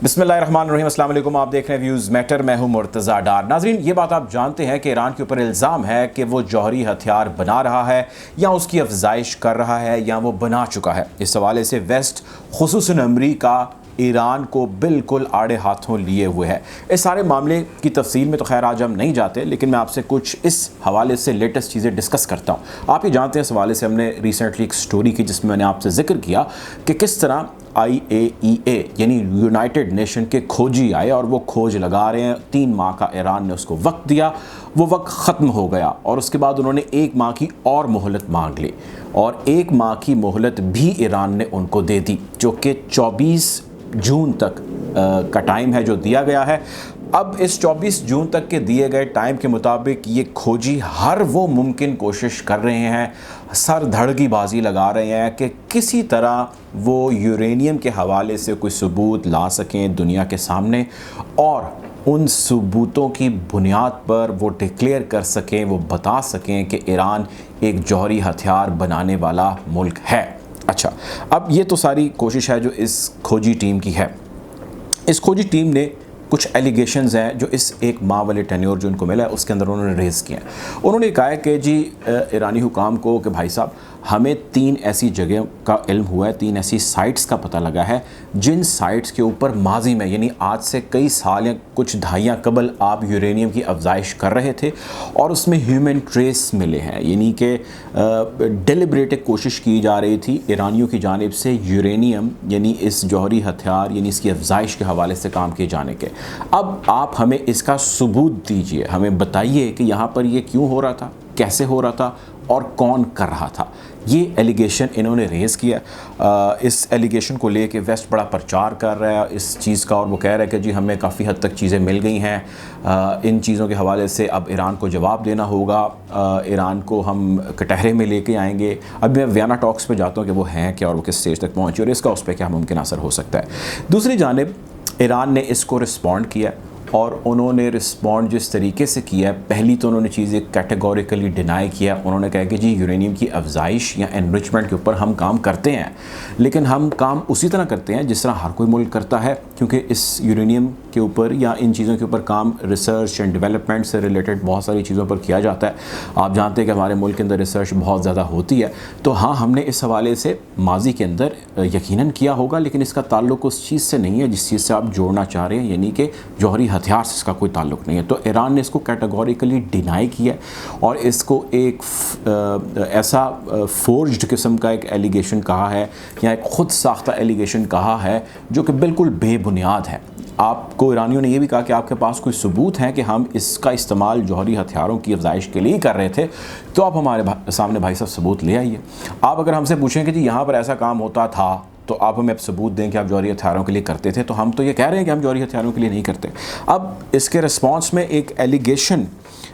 बिस्मिल्लाहिर्रहमानिर्रहीम, अस्सलाम वालेकुम। आप देख रहे हैं व्यूज़ मैटर। मैं हूं मुर्तज़ा डार। नाज़रीन, ये बात आप जानते हैं कि ईरान के ऊपर इल्ज़ाम है कि वो जौहरी हथियार बना रहा है या उसकी अफजाइश कर रहा है या वो बना चुका है। इस हवाले से वेस्ट, खुसूसन अमरीका, ईरान को बिल्कुल आड़े हाथों लिए हुए है। इस सारे मामले की तफसील में तो खैर आज हम नहीं जाते, लेकिन मैं आपसे कुछ इस हवाले से लेटेस्ट चीज़ें डिस्कस करता हूँ। आप ये जानते हैं, इस हवाले से हमने रिसेंटली एक स्टोरी की जिसमें मैंने आपसे जिक्र किया कि किस तरह IAEA यानी यूनाइटेड नेशन के खोजी आए और वो खोज लगा रहे हैं। 3 माह का ईरान ने उसको वक्त दिया, वो वक्त ख़त्म हो गया और उसके बाद उन्होंने 1 माह की और मोहलत मांग ली और 1 माह की मोहलत भी ईरान ने उनको दे दी, जो कि 24 जून तक का टाइम है जो दिया गया है। अब इस 24 जून तक के दिए गए टाइम के मुताबिक ये खोजी हर वो मुमकिन कोशिश कर रहे हैं, सर धड़ की बाजी लगा रहे हैं कि किसी तरह वो यूरेनियम के हवाले से कोई सबूत ला सकें दुनिया के सामने और उन सबूतों की बुनियाद पर वो डिक्लेयर कर सकें, वो बता सकें कि ईरान एक जौहरी हथियार बनाने वाला मुल्क है। अच्छा, अब ये तो सारी कोशिश है जो इस खोजी टीम की है। इस खोजी टीम ने कुछ एलिगेशंस हैं जो इस 1 माह वाले टेन्योर जो उनको मिला है उसके अंदर उन्होंने रेज़ किया है। उन्होंने कहा है कि जी ईरानी हुकाम को कि भाई साहब, हमें 3 ऐसी जगह का इल्म हुआ है, 3 ऐसी साइट्स का पता लगा है जिन साइट्स के ऊपर माजी में यानी आज से कई साल या कुछ दहाइयाँ कबल आप यूरेनियम की अफजाइश कर रहे थे और उसमें ह्यूमन ट्रेस मिले हैं, यानी कि डेलिब्रेट कोशिश की जा रही थी ईरानियों की जानिब से यूरेनियम यानी इस जौहरी हथियार यानी इसकी अफजाइश के हवाले से काम किए जाने के। अब आप हमें इसका सबूत दीजिए, हमें बताइए कि यहाँ पर ये क्यों हो रहा था, कैसे हो रहा था और कौन कर रहा था। ये एलिगेशन इन्होंने रेज़ किया। इस एलिगेशन को लेके वेस्ट बड़ा प्रचार कर रहा है इस चीज़ का और वो कह रहा है कि जी हमें काफ़ी हद तक चीज़ें मिल गई हैं। इन चीज़ों के हवाले से अब ईरान को जवाब देना होगा, ईरान को हम कटहरे में लेके आएंगे। अब मैं वियना टॉक्स पे जाता हूँ कि वो हैं क्या और वो किस स्टेज तक पहुँचे और इसका उस पर क्या मुमकिन असर हो सकता है। दूसरी जानिब ईरान ने इसको रिस्पॉन्ड किया और उन्होंने रिस्पॉन्ड जिस तरीके से किया है, पहली तो उन्होंने चीज़ें कैटेगोरिकली डिनाई किया। उन्होंने कहा कि जी यूरेनियम की अफजाइश या एनरिचमेंट के ऊपर हम काम करते हैं, लेकिन हम काम उसी तरह करते हैं जिस तरह हर कोई मुल्क करता है, क्योंकि इस यूरेनियम के ऊपर या इन चीज़ों के ऊपर काम रिसर्च एंड डेवलपमेंट से रिलेटेड बहुत सारी चीज़ों पर किया जाता है। आप जानते हैं कि हमारे मुल्क के अंदर रिसर्च बहुत ज़्यादा होती है, तो हाँ, हमने इस हवाले से माजी के अंदर यकीनन किया होगा, लेकिन इसका ताल्लुक उस चीज़ से नहीं है जिस चीज़ से आप जोड़ना चाह रहे हैं, यानी कि जौहरी हथियार से इसका कोई ताल्लुक नहीं है। तो ईरान ने इसको कैटेगोरिकली डिनाई किया और इसको एक ऐसा फोर्ज्ड किस्म का एक एलिगेशन कहा है या एक ख़ुद साख्ता एलिगेशन कहा है जो कि बिल्कुल बेबुनियाद है। आपको ईरानियों ने यह भी कहा कि आपके पास कोई सबूत है कि हम इसका इस्तेमाल जौहरी हथियारों की अफजाइश के लिए कर रहे थे, तो आप हमारे सामने भाई साहब सबूत ले आइए। आप अगर हमसे पूछें कि जी यहाँ पर ऐसा काम होता था, तो आप हमें सबूत दें कि आप जौहरी हथियारों के लिए करते थे, तो हम तो ये कह रहे हैं कि हम जौहरी हथियारों के लिए नहीं करते। अब इसके रिस्पॉन्स में एक एलिगेशन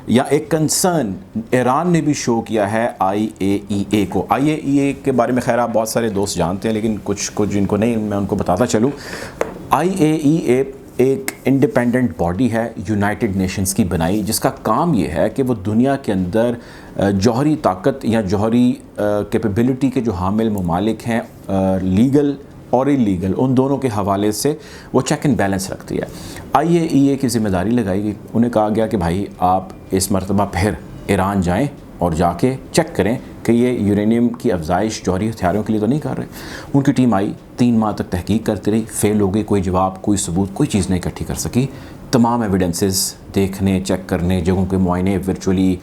या एक कंसर्न ईरान ने भी शो किया है IAEA को। IAEA के बारे में खैर आप बहुत सारे दोस्त जानते हैं, लेकिन कुछ जिनको नहीं मैं उनको बताता चलूँ। IAEA एक इंडिपेंडेंट बॉडी है यूनाइटेड नेशंस की बनाई, जिसका काम ये है कि वो दुनिया के अंदर जौहरी ताकत या जौहरी कैपेबिलिटी के जो हामिल ममालिक हैं, लीगल और इलीगल, उन दोनों के हवाले से वो चेक एंड बैलेंस रखती है। IAEA की ज़िम्मेदारी लगाई गई, उन्हें कहा गया कि भाई आप इस मरतबा फिर ईरान जाएँ और जाके चेक करें कि ये यूरेनियम की अफजाइश जौहरी हथियारों के लिए तो नहीं कर रहे। उनकी टीम आई, 3 माह तक तहकीक करती रही, फेल हो गई, कोई जवाब, कोई सबूत, कोई चीज़ नहीं इकट्ठी कर सकी। तमाम एविडेंसेस देखने, चेक करने, जगहों के मुआयने, वर्चुअली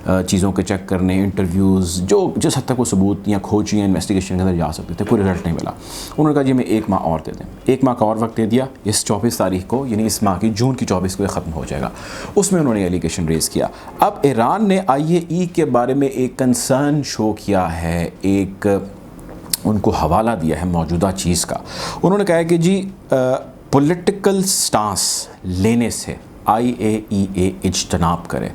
चीज़ों के चेक करने, इंटरव्यूज़, जो जिस हद तक वो सबूत या खोज या इन्वेस्टिगेशन के अंदर जा सकते थे, कोई रिजल्ट नहीं मिला। उन्होंने कहा जी हमें 1 माह और दे दें। 1 माह का और वक्त दे दिया। इस 24 तारीख को यानी इस माह की जून की 24 को ये ख़त्म हो जाएगा। उसमें उन्होंने एलिगेशन रेज़ किया। अब ईरान ने IAEA के बारे में एक कंसर्न शो किया है, एक उनको हवाला दिया है मौजूदा चीज़ का। उन्होंने कहा है कि जी पॉलिटिकल स्टांस लेने से IAEA इज्तनाब करे।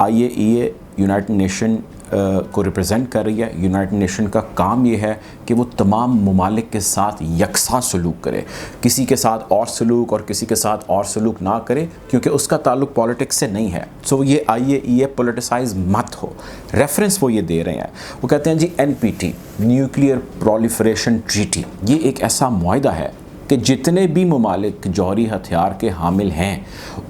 IAEA यूनाइटेड नेशन को रिप्रेजेंट कर रही है। यूनाइटेड नेशन का काम ये है कि वो तमाम ममालिक के साथ यकसा सलूक करे, किसी के साथ और सलूक और किसी के साथ और सलूक ना करे, क्योंकि उसका ताल्लुक पॉलिटिक्स से नहीं है। सो ये IAEA पोलिटिसाइज मत हो। रेफरेंस वो ये दे रहे हैं, वो कहते हैं जी NPT न्यूक्लियर प्रोलिफरेशन ट्रीटी, ये एक ऐसा मुआहदा है कि जितने भी ममालिक जौहरी हथियार के हामिल हैं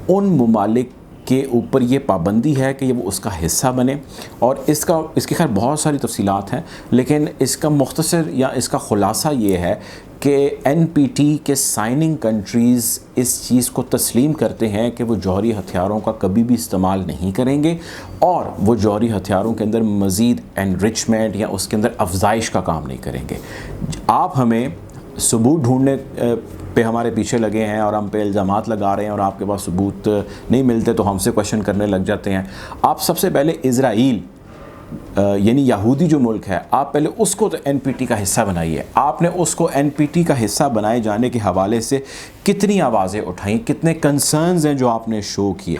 उन ममालिक के ऊपर ये पाबंदी है कि ये वो उसका हिस्सा बने। और इसकी खैर बहुत सारी तफसीलात हैं, लेकिन इसका मुख्तसर या इसका ख़ुलासा ये है कि NPT के साइनिंग कंट्रीज़ इस चीज़ को तस्लीम करते हैं कि वो जौहरी हथियारों का कभी भी इस्तेमाल नहीं करेंगे और वो जौहरी हथियारों के अंदर मज़ीद एनरिचमेंट या उसके अंदर अफजाइश का काम नहीं करेंगे। आप हमें सबूत ढूंढने पे हमारे पीछे लगे हैं और हम पे इल्ज़ामात लगा रहे हैं और आपके पास सबूत नहीं मिलते तो हमसे क्वेश्चन करने लग जाते हैं। आप सबसे पहले इज़राइल यानी यहूदी जो मुल्क है, आप पहले उसको तो NPT का हिस्सा बनाइए। आपने उसको NPT का हिस्सा बनाए जाने के हवाले से कितनी आवाज़ें उठाई, कितने कंसर्न्स हैं जो आपने शो किए।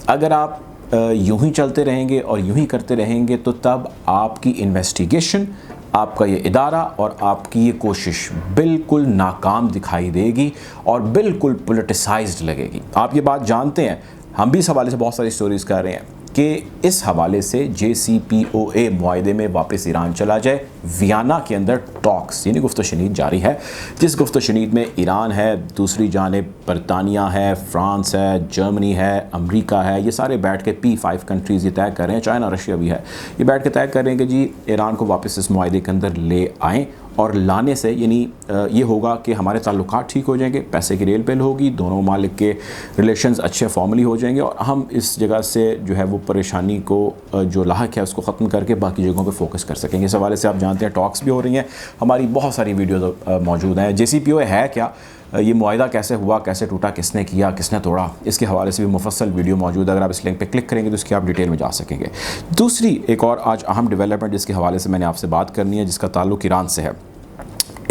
अगर आप यूं ही चलते रहेंगे और यूं ही करते रहेंगे तो तब आपकी इन्वेस्टिगेशन, आपका ये इदारा और आपकी ये कोशिश बिल्कुल नाकाम दिखाई देगी और बिल्कुल पॉलिटिसाइज्ड लगेगी। आप ये बात जानते हैं, हम भी इस हवाले से बहुत सारी स्टोरीज़ कर रहे हैं कि इस हवाले से JCPOA मुआहदे में वापस ईरान चला जाए। वियना के अंदर टॉक्स यानी गुफ्तशनीद जारी है, जिस गुफ्तशनीद में ईरान है, दूसरी जानिब बरतानिया है, फ्रांस है, जर्मनी है, अमेरिका है, ये सारे बैठ के P5 कंट्रीज़ ये तय कर रहे हैं, चाइना रशिया भी है, ये बैठ के तय कर रहे हैं कि जी ईरान को वापस इस मुआहदे के अंदर ले आएँ। और लाने से यानी ये होगा कि हमारे ताल्लुकात ठीक हो जाएंगे, पैसे की रेल पेल होगी, दोनों ममालिक के रिलेशंस अच्छे फॉर्मली हो जाएंगे और हम इस जगह से जो है वो परेशानी को जो लाहक है उसको ख़त्म करके बाकी जगहों पे फोकस कर सकेंगे। इस हवाले से आप जानते हैं टॉक्स भी हो रही हैं, हमारी बहुत सारी वीडियो मौजूद हैं। JCPOA है क्या, ये मुआहदा कैसे हुआ, कैसे टूटा, किसने किया, किसने तोड़ा, इसके हवाले से भी मुफस्सल वीडियो मौजूद है। अगर आप इस लिंक पे क्लिक करेंगे तो इसकी आप डिटेल में जा सकेंगे। दूसरी एक और आज अहम डेवलपमेंट जिसके हवाले से मैंने आपसे बात करनी है, जिसका ताल्लुक़ ईरान से है।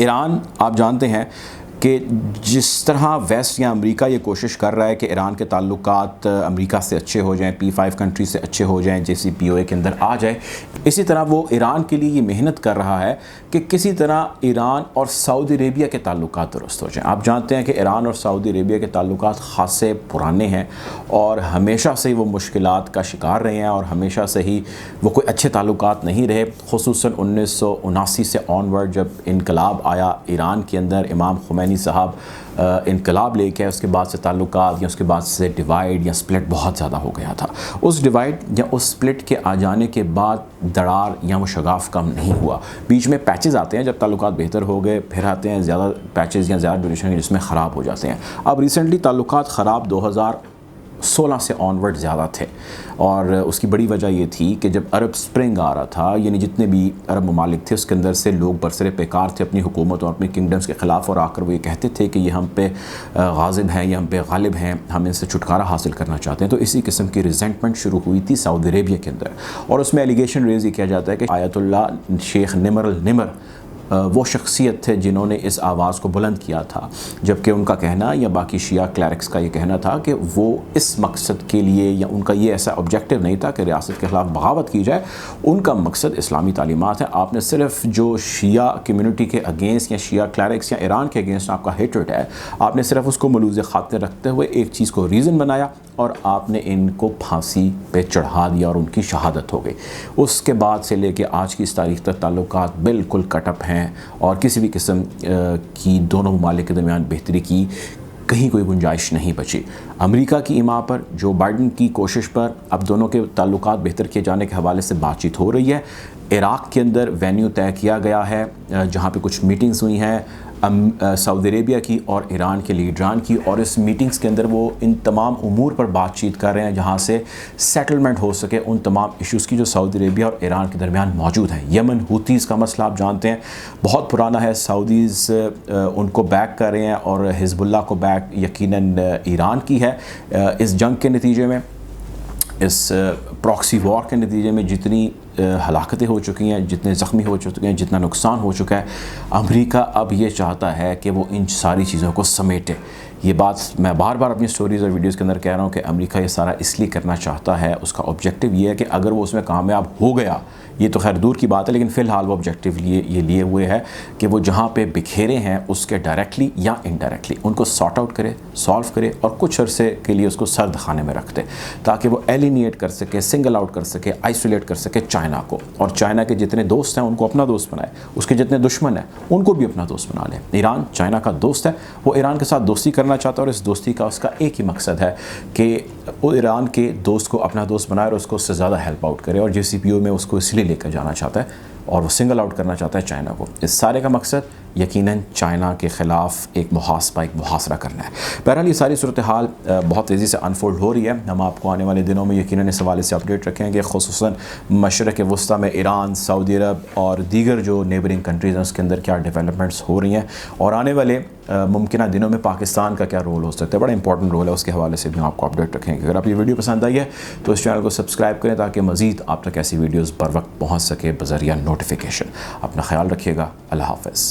ईरान आप जानते हैं कि जिस तरह वेस्ट या अमेरिका ये कोशिश कर रहा है कि ईरान के ताल्लुकात अमेरिका से अच्छे हो जाएं, P5 कंट्री से अच्छे हो जाएं, JCPOA के अंदर आ जाए, इसी तरह वो ईरान के लिए ये मेहनत कर रहा है कि किसी तरह ईरान और सऊदी अरेबिया के ताल्लुकात दुरुस्त हो जाएं। आप जानते हैं कि ईरान और सऊदी अरेबिया के ताल्लुकात ख़ासे पुराने हैं और हमेशा से ही वो मुश्किलात का शिकार रहे हैं और हमेशा से ही वो कोई अच्छे ताल्लुकात नहीं रहे। ख़ुसूसन 1979 से ऑनवर्ड जब इनकलाब आया ईरान के अंदर, इमाम खुमैनी साहब इनकलाब लेके, उसके बाद से ताल्लुकात या उसके बाद से डिवाइड या स्प्लिट बहुत ज़्यादा हो गया था। उस डिवाइड या उस स्प्लिट के आ जाने के बाद दरार या वो शगाफ कम नहीं हुआ। बीच में पैचेस आते हैं जब ताल्लुकात बेहतर हो गए, फिर आते हैं ज़्यादा पैचेस या ज़्यादा ड्यूरेशन जिसमें ख़राब हो जाते हैं। अब रिसेंटली ताल्लुकात ख़राब 2016 से ऑनवर्ड ज़्यादा थे और उसकी बड़ी वजह ये थी कि जब अरब स्प्रिंग आ रहा था, यानी जितने भी अरब ममालिक थे उसके अंदर से लोग बरसरे पेकार थे अपनी हुकूमत और अपनी किंगडम्स के ख़िलाफ़, और आकर वो ये कहते थे कि ये हम पे गाज़िब हैं, ये हम पे गालिब हैं, हम इनसे छुटकारा हासिल करना चाहते हैं। तो इसी किस्म की रिजेंटमेंट शुरू हुई थी सऊदी अरेबिया के अंदर और उसमें एलिगेशन रेज़ ये किया जाता है कि आयतुल्लाह शेख निमर अल निमर वो शख्सियत थे जिन्होंने इस आवाज़ को बुलंद किया था, जबकि उनका कहना या बाकी शिया क्लैरिक्स का ये कहना था कि वो इस मकसद के लिए या उनका ये ऐसा ऑब्जेक्टिव नहीं था कि रियासत के ख़िलाफ़ बगावत की जाए। उनका मकसद इस्लामी तालीमात है। आपने सिर्फ जो शिया कम्यूनिटी के अगेंस्ट या शिया क्लैरिक्स या ईरान के अगेंस्ट आपका हेट्रेड है, आपने सिर्फ उसको मलूज़ खातिर रखते हुए एक चीज़ को रीज़न बनाया और आपने इनको फांसी पे चढ़ा दिया और उनकी शहादत हो गई। उसके बाद से लेके आज की इस तारीख़ तक ताल्लुकात बिल्कुल कटअप हैं और किसी भी किस्म की दोनों ममालिक के दरमियान बेहतरी की कहीं कोई गुंजाइश नहीं बची। अमेरिका की इमा पर, जो बाइडन की कोशिश पर अब दोनों के ताल्लुकात बेहतर किए जाने के हवाले से बातचीत हो रही है। इराक़ के अंदर वेन्यू तय किया गया है जहाँ पे कुछ मीटिंग्स हुई हैं सऊदी अरेबिया की और ईरान के लीडरान की, और इस मीटिंग्स के अंदर वो इन तमाम उमूर पर बातचीत कर रहे हैं जहाँ से सेटलमेंट हो सके उन तमाम इश्यूज़ की जो सऊदी अरेबिया और ईरान के दरमियान मौजूद हैं। यमन हुतीज़ का मसला आप जानते हैं बहुत पुराना है, सऊदीज़ उनको बैक कर रहे हैं और हिज़्बुल्लाह को बैक यकीनन ईरान की है। इस जंग के नतीजे में, इस प्रॉक्सी वॉर के नतीजे में जितनी हलाकतें हो चुकी हैं, जितने ज़ख्मी हो चुके हैं, जितना नुकसान हो चुका है, अमेरिका अब ये चाहता है कि वो इन सारी चीज़ों को समेटे। ये बात मैं बार बार अपनी स्टोरीज़ और वीडियोज़ के अंदर कह रहा हूँ कि अमेरिका ये सारा इसलिए करना चाहता है, उसका ऑब्जेक्टिव ये है कि अगर वो उसमें कामयाब हो गया ये तो खैर दूर की बात है, लेकिन फ़िलहाल वो ऑब्जेक्टिव ये लिए हुए है कि वो जहाँ पे बिखेरे हैं उसके डायरेक्टली या इनडायरेक्टली उनको सॉर्ट आउट करे, सॉल्व करे और कुछ अरसे के लिए उसको सर्द खाने में रख दे, ताकि वो एलिनिएट कर सके, सिंगल आउट कर सके, आइसोलेट कर सके चाइना को, और चाइना के जितने दोस्त हैं उनको अपना दोस्त बनाए, उसके जितने दुश्मन हैं उनको भी अपना दोस्त बना ले। ईरान चाइना का दोस्त है, वो ईरान के साथ दोस्ती करना चाहता है और इस दोस्ती का उसका एक ही मकसद है कि वो ईरान के दोस्त को अपना दोस्त बनाए और उसको उससे ज़्यादा हेल्प आउट करे, और JCPOA में उसको इसलिए लेकर जाना चाहता है और वो सिंगल आउट करना चाहता है चाइना को। इस सारे का मकसद यकीनन चाइना के ख़िलाफ़ एक मुहासरा करना है। बहरहाल ये सारी सूरत हाल बहुत तेज़ी से अनफोल्ड हो रही है। हम आपको आने वाले दिनों में यकीनन इस हवाले से अपडेट रखेंगे, ख़ुसूसन मशरक़ वस्ता में ईरान, सऊदी अरब और दीगर जो नेबरिंग कंट्रीज़ हैं उसके अंदर क्या डेवलपमेंट्स हो रही हैं, और आने वाले मुमकिन दिनों में पाकिस्तान का क्या रोल हो सकता है, बड़ा इंपॉर्टेंट रोल है, उसके हवाले से भी आपको अपडेट रखेंगे। अगर आप ये वीडियो पसंद आई है तो इस चैनल को सब्सक्राइब करें ताकि मज़ीद आप तक ऐसी वीडियोज़ बर वक्त पहुँच सके बज़रिया नोटिफिकेशन। अपना ख्याल रखिएगा। अल्लाह हाफ़िज़।